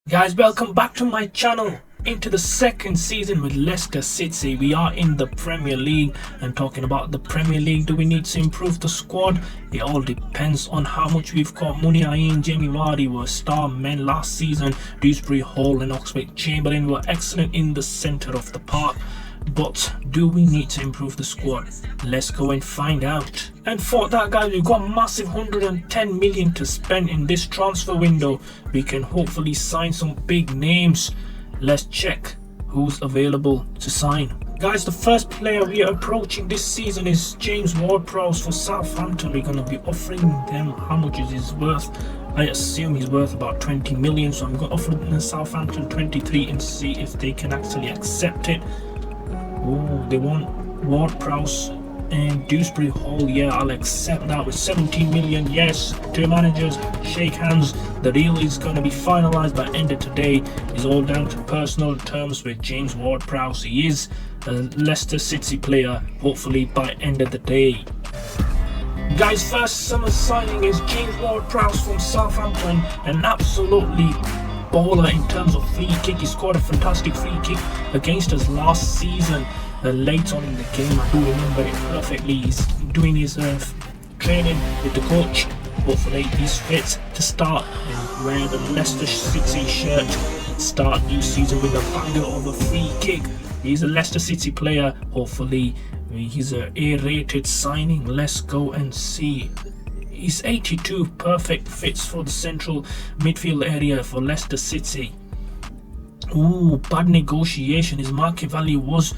Guys, welcome back to my channel. Into the second season with Leicester City. We are in the Premier League, and talking about the Premier League, do we need to improve the squad? It all depends on how much we've got. Muniain and Jamie Vardy were star men last season. Dewsbury Hall and Oxlade-Chamberlain were excellent in the centre of the park. But do we need to improve the squad? Let's go and find out. And for that, guys, we've got a massive 110 million to spend in this transfer window. We can hopefully sign some big names. Let's check who's available to sign. Guys, the first player we are approaching this season is James Ward-Prowse for Southampton. We're going to be offering them, how much is his worth? I assume he's worth about 20 million, so I'm going to offer them Southampton 23 and see if they can actually accept it. Oh, they want Ward-Prowse and Dewsbury Hall. Yeah, I'll accept that with 17 million. Yes, two managers shake hands. The deal is going to be finalized by end of today. It's all down to personal terms with James Ward-Prowse. He is a Leicester City player, hopefully by end of the day. Guys, first summer signing is James Ward-Prowse from Southampton. An absolutely baller in terms of free kick. He scored a fantastic free kick against us last season. Late on in the game, I do remember it perfectly. He's doing his training with the coach. Hopefully he's fit to start and wear the Leicester City shirt. Start new season with a banger of a free kick. He's a Leicester City player. Hopefully he's a A-rated signing. Let's go and see. He's 82, perfect fits for the central midfield area for Leicester City. Ooh, bad negotiation. His market value was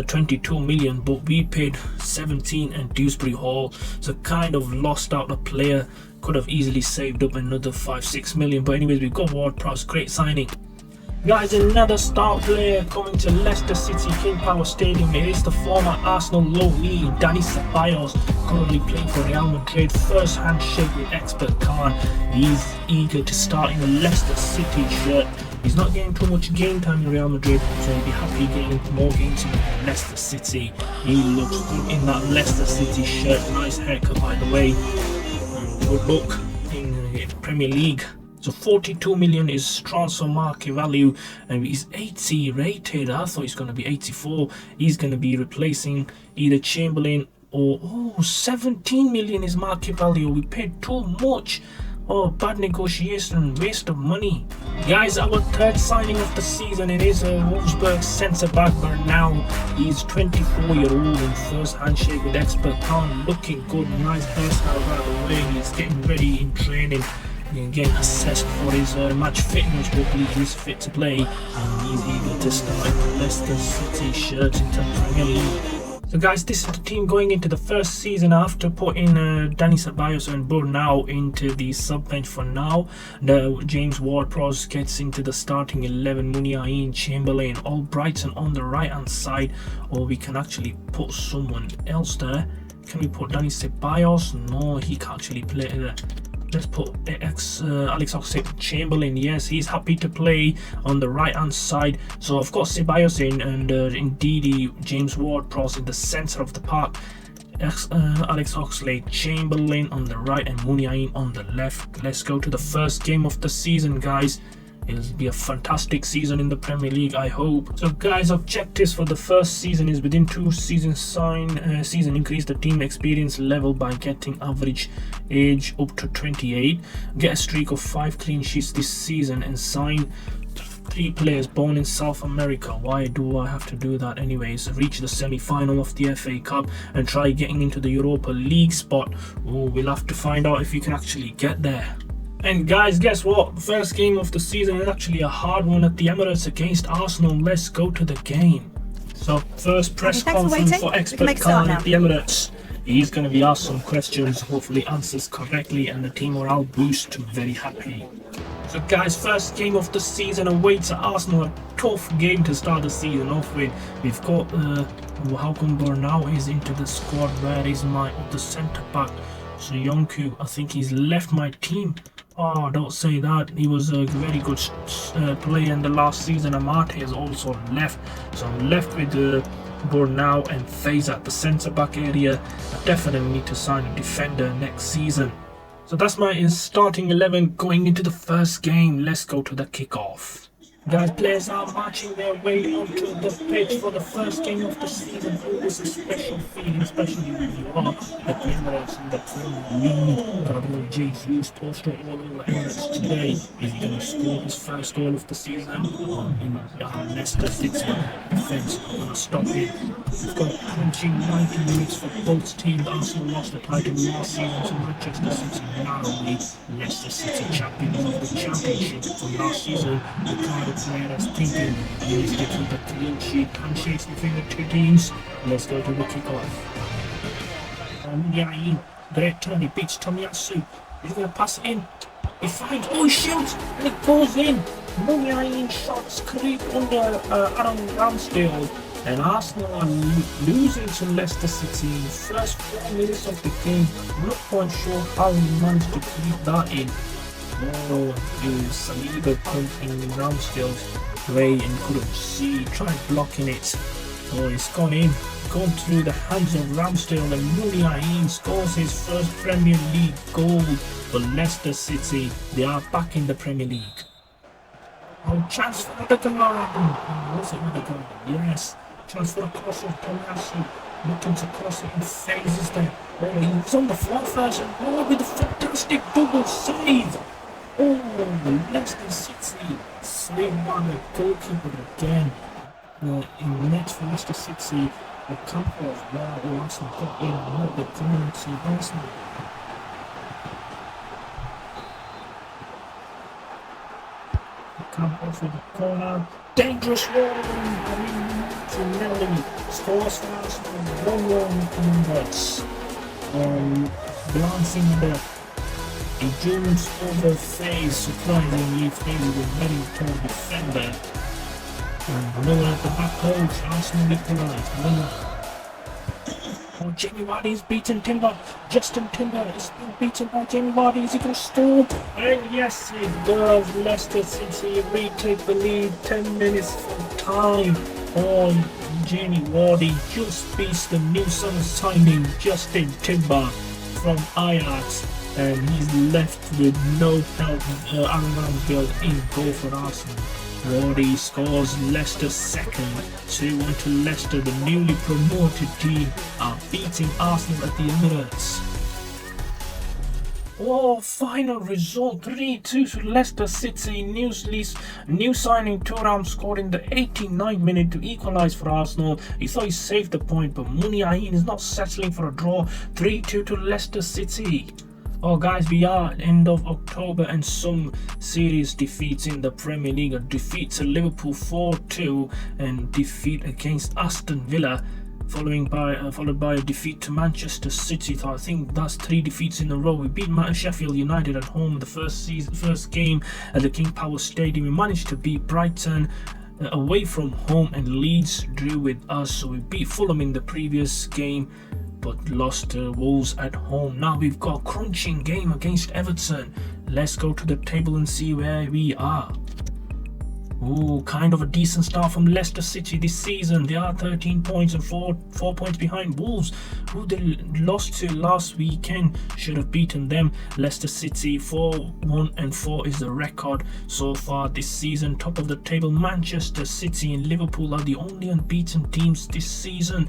22 million, but we paid 17, and Dewsbury Hall, so kind of lost out a player. Could have easily saved up another 5-6 million, but anyways, we've got Ward-Prowse. Great signing. Guys, another star player coming to Leicester City King Power Stadium. It is the former Arsenal loanee Dani Ceballos, currently playing for Real Madrid. First handshake with expert Khan. He's eager to start in the Leicester City shirt. He's not getting too much game time in Real Madrid, so he'll be happy getting more games in Leicester City. He looks good in that Leicester City shirt. Nice haircut, by the way. Good look in the Premier League. So 42 million is transfer market value, and he's 80 rated. I thought he's going to be 84. He's going to be replacing either Chamberlain or 17 million is market value. We paid too much. Oh, bad negotiation, waste of money. Guys, our third signing of the season, it is a Wolfsburg centre-back, but now he's 24-year-old in first handshake with expert Khan. Looking good, nice hairstyle by the way. He's getting ready in training. Getting assessed for his match fitness. Hopefully he's fit to play, and he's eager to start in the Leicester City shirt into the Premier League. So guys, this is the team going into the first season after putting Dani Ceballos and Burnau into the sub bench for now. James Ward-Prowse gets into the starting 11. Muniain, Chamberlain, Albrighton on the right hand side, or we can actually put someone else there. Can we put Dani Ceballos? No, he can't actually play there. Let's put Alex Oxlade-Chamberlain. Yes, he's happy to play on the right hand side. So I've got Ceballos in, and indeed James Ward-Prowse in the centre of the park. Alex Oxlade-Chamberlain on the right and Muniain on the left. Let's go to the first game of the season, guys. It'll be a fantastic season in the Premier League, I hope. So guys, objectives for the first season is within 2 seasons season increase the team experience level by getting average age up to 28, get a streak of 5 clean sheets this season, and sign 3 players born in South America. Why do I have to do that anyways? Reach the semi-final of the FA Cup and try getting into the Europa League spot. Oh, we'll have to find out if you can actually get there. And guys, guess what? The first game of the season is actually a hard one at the Emirates against Arsenal. Let's go to the game. So first press conference for expert Khan at the Emirates. He's going to be asked some questions, hopefully answers correctly, and the team morale boost. Very happy. So guys, first game of the season awaits at Arsenal. A tough game to start the season off with. We've got how come Burnau is into the squad? Where is my other centre back? So Yonku, I think he's left my team. Oh, don't say that. He was a very good player in the last season. Amate has also left. So I'm left with Burnau and Fazer at the centre back area. I definitely need to sign a defender next season. So that's my starting 11 going into the first game. Let's go to the kickoff. Guys, players are marching their way onto the pitch for the first game of the season. Always a special feeling, especially when you are the Emirates in the Premier League. Gabriel Jesus posted all over Emirates today. Is he going to score his first goal of the season? In Leicester City defense are going to stop him. We've got punching 90 minutes for both teams. Arsenal lost the title last season to Manchester City. Narrowly, Leicester City champions of the championship from last season. The players thinking he needs to keep a clean sheet. Handshakes between the two teams. Let's go to the kickoff. Yain, great turn. He beats Tomiyasu. He's going to pass it in. He finds. Oh, he shoots and it goes in. Yain shots creep under Aaron Ramsdale. And Arsenal are losing to Leicester City in the first 4 minutes of the game. I'm not quite sure how he managed to keep that in. Oh, Saliba pumping Ramsdale's way and couldn't see. Tried blocking it. Oh, it's gone in. Gone through the hands of Ramsdale, and Muniain scores his first Premier League goal for Leicester City. They are back in the Premier League. Oh, chance for Odegaard. Was it Odegaard? Yes. Chance for a cross of Tomiyasu. Looking to cross it in phases there. Oh, he was on the floor first, and oh, with a fantastic double save. Oh, Leicester City slim on the goalkeeper again. In net for Leicester City, the Campbell as well. Oh, Arsenal got in another penalty. Arsenal. Campbell for the corner. Dangerous one. Finelli scores for Arsenal. 1-1 onwards. Glancing the Jones over phase, surprisingly phase with a very tall defender. And Miller at the back post, Arsenal equalised. Miller. Oh, Jamie Vardy is beaten Timber. Justin Timber is being beaten by Jamie Vardy. Is he going to score? And yes, it does. Leicester City retake the lead 10 minutes from time. Oh, Jamie Vardy just beats the new summer signing Justin Timber from Ajax. And he's left with no help. Aaron Ramsdale in goal for Arsenal. Vardy scores Leicester second. 2-1 to Leicester. The newly promoted team are beating Arsenal at the Emirates. Oh, final result 3-2 to Leicester City. New signing Thuram scored in the 89th minute to equalise for Arsenal. He thought he saved the point, but Muniain is not settling for a draw. 3-2 to Leicester City. Oh guys, we are end of October and some serious defeats in the Premier League. A defeat to Liverpool 4-2 and defeat against Aston Villa, followed by a defeat to Manchester City. So I think that's 3 defeats in a row. We beat Sheffield United at home the first game at the King Power Stadium. We managed to beat Brighton away from home, and Leeds drew with us. So we beat Fulham in the previous game, but lost to Wolves at home. Now we've got a crunching game against Everton. Let's go to the table and see where we are. Oh, kind of a decent start from Leicester City this season. They are 13 points and 4 points behind Wolves, who they lost to last weekend. Should have beaten them. Leicester City 4-1-4 is the record so far this season. Top of the table, Manchester City and Liverpool are the only unbeaten teams this season.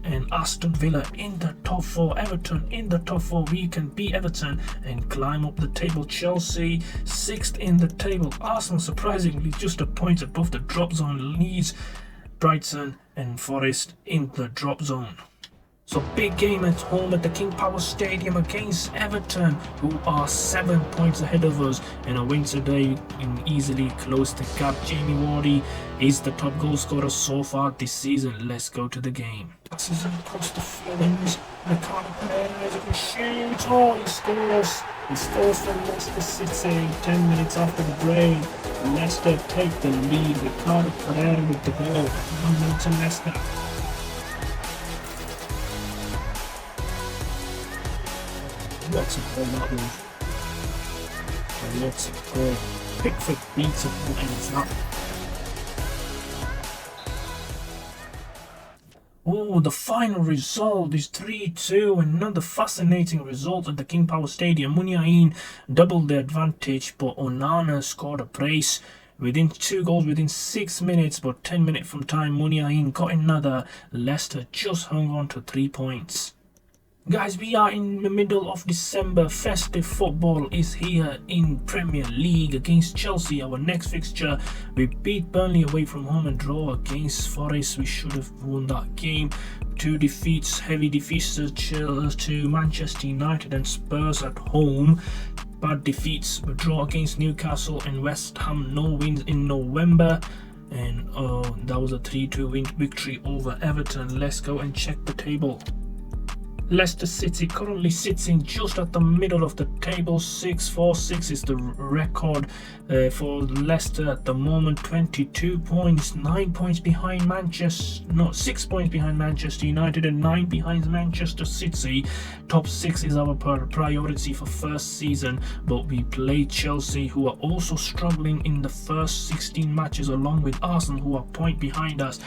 And Aston Villa in the top 4, Everton in the top 4. We can beat Everton and climb up the table. Chelsea 6th in the table. Arsenal surprisingly just a point above the drop zone. Leeds, Brighton and Forest in the drop zone. So big game at home at the King Power Stadium against Everton, who are 7 points ahead of us. And a win today can easily close the gap. Jamie Vardy is the top goal scorer so far this season. Let's go to the game. Passes across the field. Ricardo Pereira can shoot. Oh, he scores. He scores for Leicester City 10 minutes after the break. Leicester take the lead. Ricardo Pereira with the ball. 1-0 to Leicester. Lots of goal that one. Lots of goal. Pickford beats it and it's not. Oh, the final result is 3-2. Another fascinating result at the King Power Stadium. Muniain doubled the advantage, but Onana scored a brace within 2 goals within 6 minutes, but 10 minutes from time Muniain got another. Leicester just hung on to 3 points. Guys, we are in the middle of December. Festive football is here in Premier League against Chelsea. Our next fixture, we beat Burnley away from home and draw against Forest. We should have won that game. 2 defeats, heavy defeats to Manchester United and Spurs at home. Bad defeats, we draw against Newcastle and West Ham. No wins in November. And that was a 3-2 win victory over Everton. Let's go and check the table. Leicester City currently sitting just at the middle of the table. 6-4-6 is the record for Leicester at the moment. 22 points, 9 points behind 6 points behind Manchester United and 9 behind Manchester City. Top 6 is our priority for first season, but we play Chelsea, who are also struggling in the first 16 matches, along with Arsenal, who are a point behind us.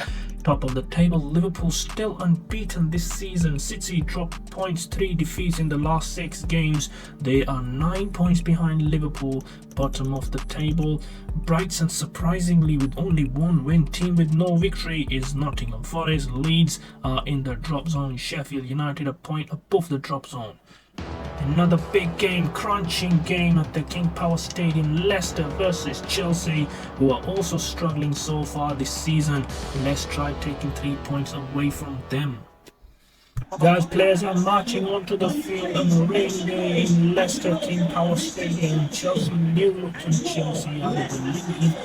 Top of the table, Liverpool still unbeaten this season. City dropped points, 3 defeats in the last 6 games. They are 9 points behind Liverpool. Bottom of the table, Brighton surprisingly with only 1 win. Team with no victory is Nottingham Forest. Leeds are in the drop zone. Sheffield United a point above the drop zone. Another big game, crunching game at the King Power Stadium. Leicester versus Chelsea, who are also struggling so far this season. Let's try taking 3 points away from them. Guys, players are marching onto the field on a rain day in Leicester King Power Stadium. Chelsea new to Chelsea out of the league.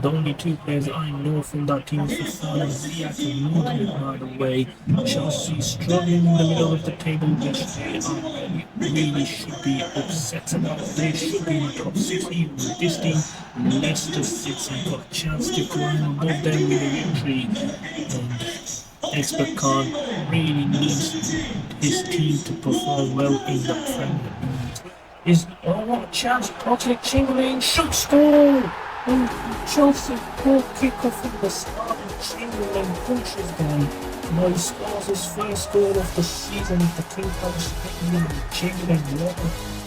The only 2 players I know from that team is Fofana and Ziyech and Modric, by the way. Chelsea struggling in the middle of the table, which they really should be upset about. They should be in the top 6 even with this team. Leicester City got a chance to climb above them with a victory. And Expert Khan really needs his team to perform well in the Premier League. What a chance! Project Chamberlain should score! And Chelsea poor kickoff from the start, and Chamberlain punches them. Now he scores his first goal of the season at the King Power Stadium. Chamberlain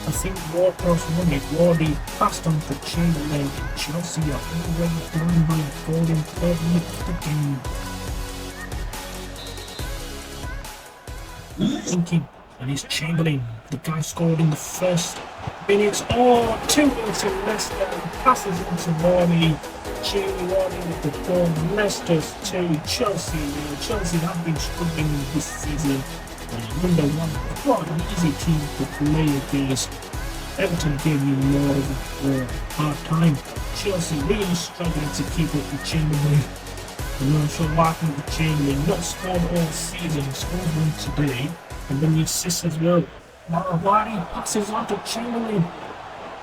I think Ward-Prowse won it. Wardy passed on to Chamberlain. Chelsea are already down by a goal in 3rd minute of the game. Thinking, and it's Chamberlain. The guy scored in the first minutes. 2 minutes in Leicester. Passes into Wardy. Jamie Wardy with the goal. Leicester's 2. Chelsea. Chelsea have been struggling this season. And number 1, quite an easy team to play against. Everton gave you more of a hard time. Chelsea really struggling to keep up with Chamberlain. I'm not sure what happened with Chamberlain. Not scored all season, scored one today. And then the assist as well. Marawari passes on to Chamberlain.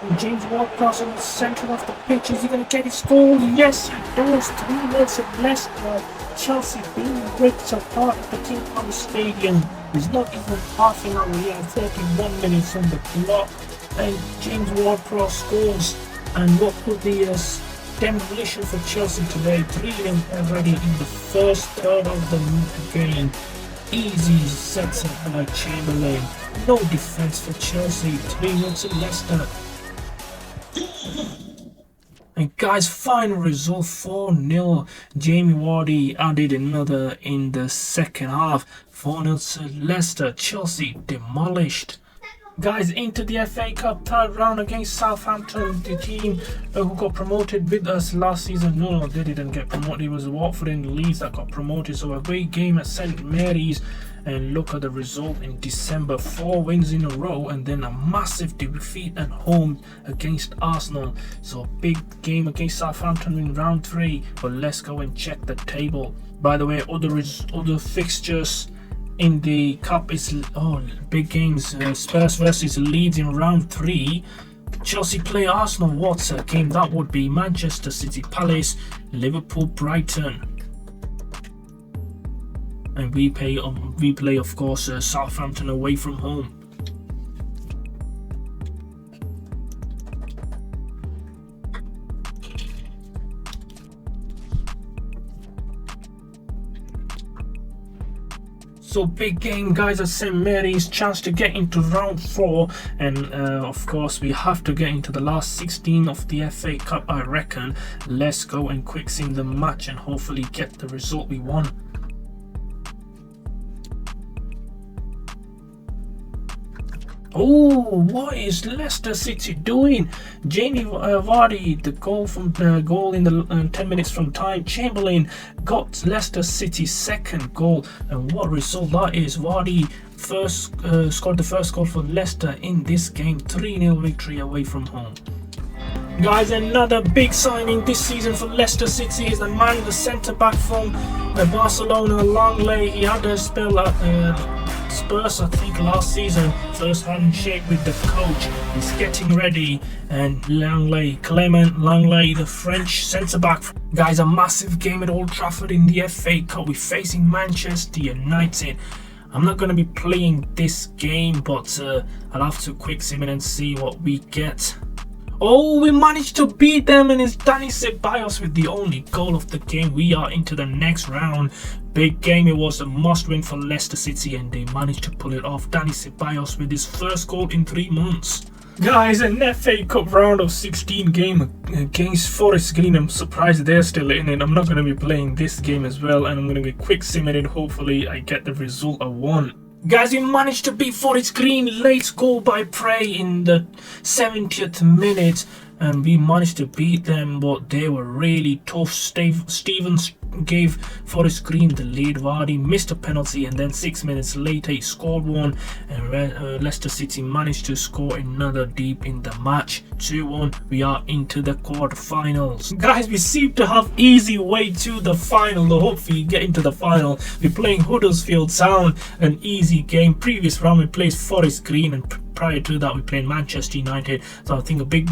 And James Ward-Prowse in the centre of the pitch. Is he going to get his goal? Yes, he does. 3 minutes of Leicester. Chelsea being ripped apart at the King Power Stadium. There's not even half an hour yet. 31 minutes on the clock. And James Ward-Prowse scores. And what could be a demolition for Chelsea today? 3-0 already in the first third of the game. Easy sets up by Chamberlain. No defense for Chelsea. 3-0 to Leicester. And guys, final result 4-0. Jamie Wardy added another in the second half. 4-0 to Leicester. Chelsea demolished. Guys, into the FA Cup 3rd round against Southampton, the team who got promoted with us last season. No, they didn't get promoted. It was Watford and Leeds that got promoted. So a great game at St Mary's, and look at the result in December. 4 wins in a row, and then a massive defeat at home against Arsenal. So a big game against Southampton in round 3. But let's go and check the table. By the way, other fixtures in the cup is big games. Spurs versus Leeds in round 3. Chelsea play Arsenal. What's a game that would be? Manchester City Palace, Liverpool Brighton, and we play of course Southampton away from home. So big game, guys, at St Mary's, chance to get into round 4, and of course we have to get into the last 16 of the FA Cup, I reckon. Let's go and quick sim the match and hopefully get the result we want. Oh, what is Leicester City doing? Jamie Vardy, the goal in the 10 minutes from time. Chamberlain got Leicester City's second goal, and what result that is. Vardy scored the first goal for Leicester in this game. 3-0 victory away from home. Guys, another big signing this season for Leicester City is the centre back from Barcelona, Langley. He had a spell at Spurs, I think, last season. First handshake with the coach. He's getting ready, and Clement Langley, the French centre back. Guys, a massive game at Old Trafford in the FA Cup. We're facing Manchester United. I'm not going to be playing this game, but I'll have to quick sim it and see what we get. Oh, we managed to beat them, and it's Dani Ceballos with the only goal of the game. We are into the next round. Big game. It was a must win for Leicester City, and they managed to pull it off. Dani Ceballos with his first goal in 3 months. Guys, an FA Cup round of 16 game against Forest Green. I'm surprised they're still in it. I'm not going to be playing this game as well, and I'm going to be quick simming it. Hopefully I get the result I want. Guys, we managed to beat Forest Green. Late goal by Prey in the 70th minute, and we managed to beat them, but they were really tough. Stevens gave Forest Green the lead. Vardy missed a penalty, and then 6 minutes later he scored one, and Leicester City managed to score another deep in the match. 2-1. We are into the quarterfinals. Guys, we seem to have easy way to the final. Hopefully get into the final. We're playing Huddersfield Town, an easy game. Previous round we played Forest Green, and prior to that we played Manchester United. So I think a big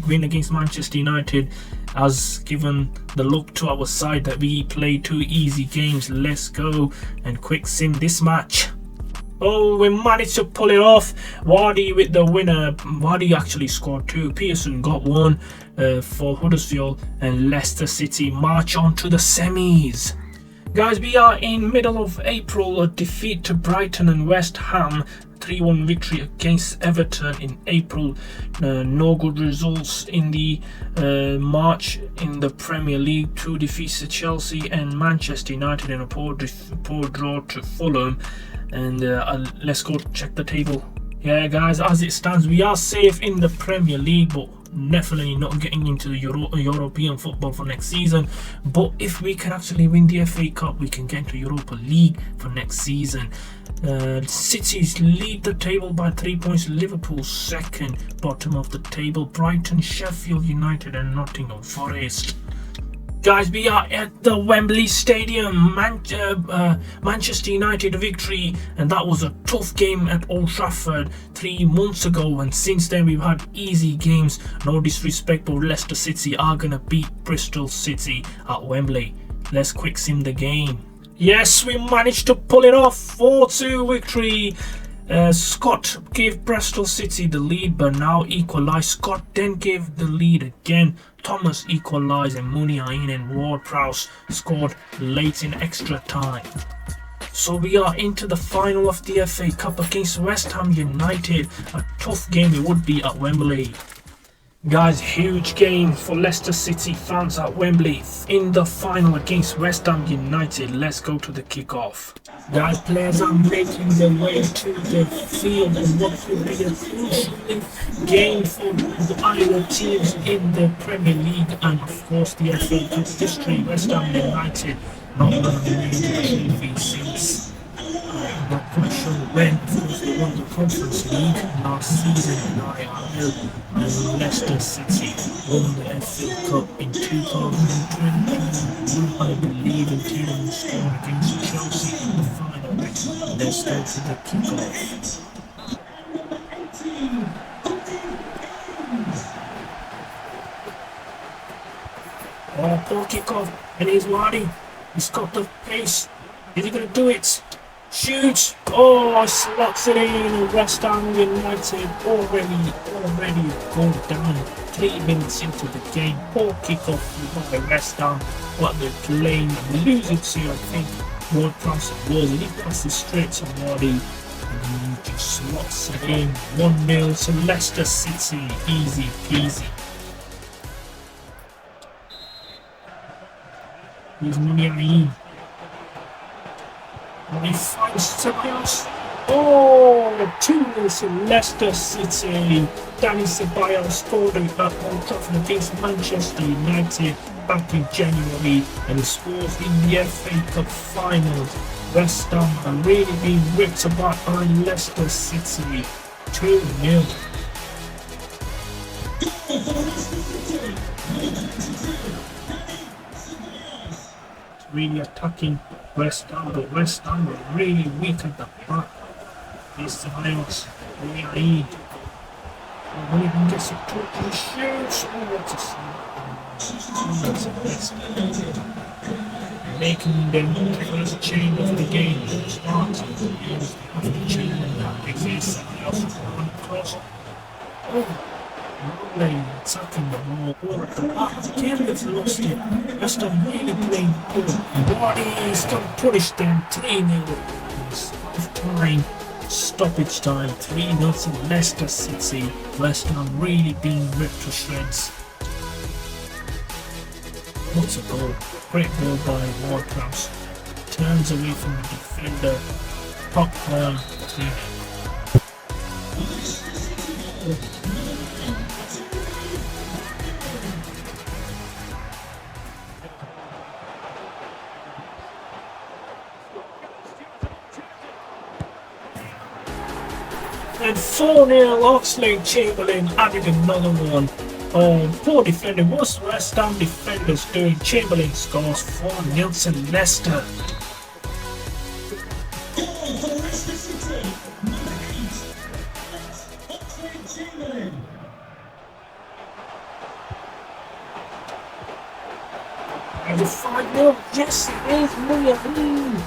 win against Manchester United has given the look to our side that we play 2 easy games. Let's go and quick sim this match. Oh, we managed to pull it off. Vardy with the winner. Vardy actually scored 2. Pearson got 1 for Huddersfield, and Leicester City march on to the semis. Guys, we are in middle of April. A defeat to Brighton and West Ham. 3-1 victory against Everton in April. No good results in the March in the Premier League. 2 defeats to Chelsea and Manchester United, and a poor draw to Fulham. And let's go check the table. Yeah, guys, as it stands, we are safe in the Premier League, but definitely not getting into the European football for next season. But if we can actually win the FA Cup, we can get into Europa League for next season. Cities lead the table by 3 points. Liverpool second, bottom of the table. Brighton, Sheffield United and Nottingham Forest. Guys, we are at the Wembley Stadium. Manchester United victory, and that was a tough game at Old Trafford 3 months ago, and since then we've had easy games. No disrespect, but Leicester City are gonna beat Bristol City at Wembley. Let's quick sim the game. Yes, we managed to pull it off. 4-2 victory. Scott gave Bristol City the lead, but now equalised. Scott then gave the lead again. Thomas equalised, and Muniain and Ward-Prowse scored late in extra time. So we are into the final of the FA Cup against West Ham United. A tough game it would be at Wembley. Guys, huge game for Leicester City fans at Wembley in the final against West Ham United. Let's go to the kickoff. Guys, players are making their way to the field, and what will be a crucial game for either teams in the Premier League and of course the FA Cup history. West Ham United not going to win the trophy since I'm not quite sure when. Of course, they won the Conference League last season in IRL, and Leicester City won the FA Cup in 2020. I believe in Tatum scored against Chelsea in the final. Let's go to the kickoff. Oh, poor kickoff, and here's Vardy. He's got the pace. Is he going to do it? Shoots! Oh, slots it in. West Ham United already going down 3 minutes into the game. Poor kickoff by West Ham, but they're playing losing to, I think, Ward crosses balls and he passes straight to Wardy. And he just slots it in. 1-0 to Leicester City. Easy peasy. Here's Muniain. And he finds Ceballos. Oh, 2-0 to Leicester City. Danny Ceballos scored at Old Trafford against Manchester United back in January, and he scores in the FA Cup finals. West Ham are really being ripped apart by Leicester City. 2-0. Really attacking West Ham, but West Ham were really weak at the back. This Ceballos, Muniain. When he even gets a touch and shoots, oh, what a save. Making them the first chain of the game. Starts after the chain that exists. And he also one cross. Oh, rolling, attacking the ball. Oh, at the back, again they've lost it. West Ham really playing poor. Bodies can punish them 3-0. Half time. Stoppage time, 3-0 to Leicester City. West Ham really being ripped to shreds. What's a goal? Great goal by Ward-Prowse. Turns away from the defender. Popcorn. 3-0. And 4-0, Oxlade-Chamberlain added another one. Oh, poor defender. What's West Ham defenders doing? Chamberlain scores 4-0 to Leicester. And the 5-0, yes it is, Muniain.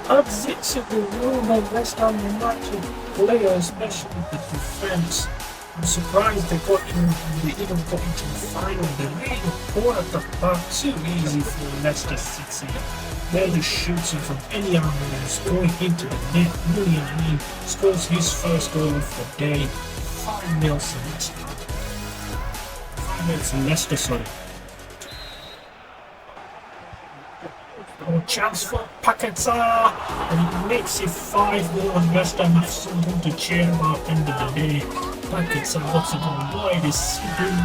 Adds it to the room of West Ham United player, especially the defence. I'm surprised they even got into the final. They're really poor at the back, too easy for Leicester City. They're just shooting from any angle and it's going into the net. Muniain scores his first goal of the day. 5-0 to Leicester. 5-0 to Leicester, sorry. Chance for Paquetá, and he makes it 5-0 and West Ham have something to cheer about end of the day. Paquetá, what's it on? Boy, this is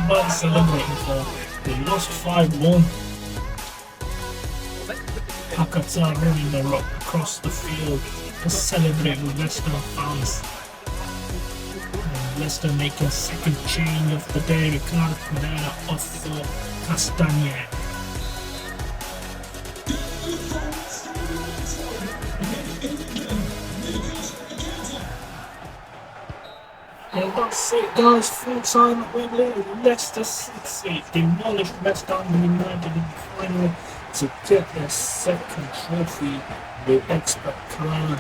bad celebrating for. They lost 5-1. Paquetá running the rock across the field to celebrate with West Ham fans. And Leicester make a second change of the day. Ricardo Pereira off for Castagne. And that's it guys, full time at Wembley. Leicester City demolished West Ham United in the final to get their second trophy with expert plan.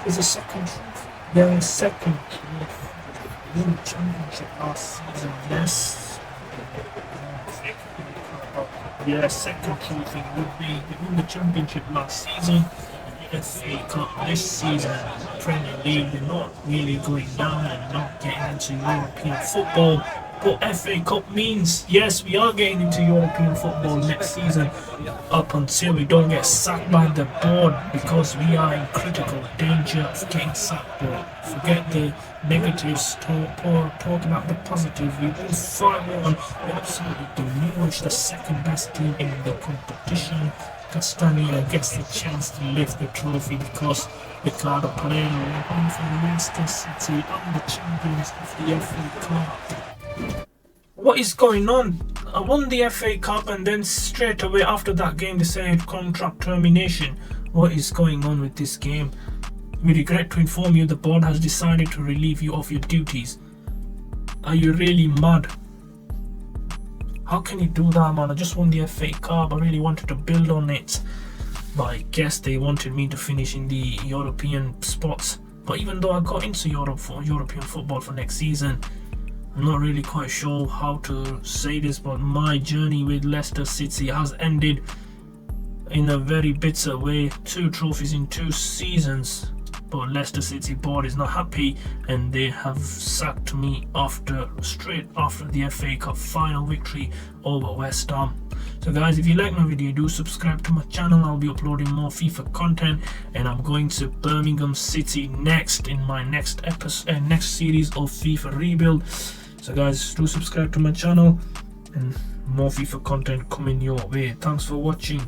Is a second trophy? Yeah, second trophy. Won the championship last season, yes. Yeah, second trophy would be they won the championship last season. FA Cup this season, Premier League, they're not really going down and not getting into European football. But FA Cup means, yes, we are getting into European football next season up until we don't get sacked by the board, because we are in critical danger of getting sacked. But forget the negatives, talk about the positive. We won 5-1, we absolutely demolished the second best team in the competition. Castagne gets the chance to lift the trophy because Ricardo Pereira went on for Leicester City and the champions of the FA Cup. What is going on? I won the FA Cup and then straight away after that game they said contract termination. What is going on with this game? We regret to inform you the board has decided to relieve you of your duties. Are you really mad? How can you do that, man? I just won the FA Cup. I really wanted to build on it. But I guess they wanted me to finish in the European spots. But even though I got into European football for next season, I'm not really quite sure how to say this, but my journey with Leicester City has ended. in a very bitter way. 2 trophies in 2 seasons, but Leicester City board is not happy and they have sacked me straight after the FA Cup final victory over West Ham. So guys, if you like my video, do subscribe to my channel. I'll be uploading more FIFA content, and I'm going to Birmingham City next in my next series of FIFA Rebuild. So guys, do subscribe to my channel and more FIFA content coming your way. Thanks for watching.